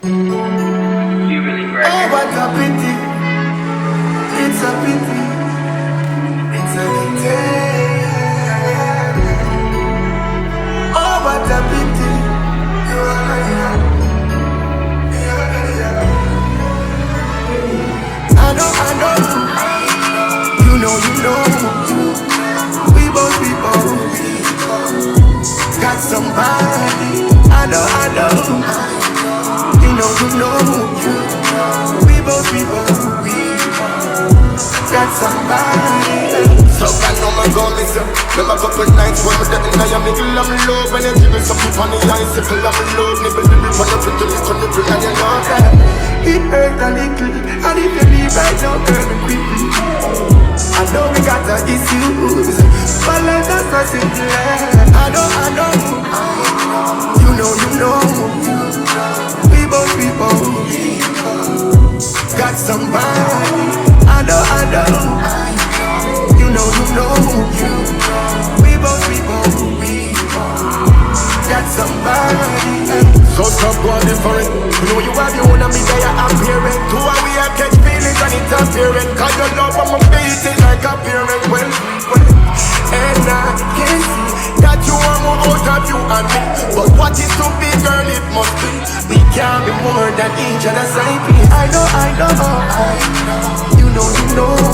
You really Oh, bragging. what a pity. It's a pity. It's a pity. Oh, what a pity. I know. You know. We both got somebody. I know. You know. We both got somebody. So I know my goal is them a couple nights when we're in the middle of love. When you give me some people on the icicle of love. Nibble when you fit to this on the free and you know that it hurt a little. And if you leave right now, girl, me quickly. I know we got the issues, but life is not simple. I know. You know. We both got somebody. I know. You know. We both got somebody. So stop going different. You know you have your own and me there appearing. Two and we have catch feelings and it's appearing. Cause your love I'ma beat it like a parent. Well, and I can see that you are more out of you and me. But what is to be, girl, it must be. We can't be more than each other's side piece. I know. You know.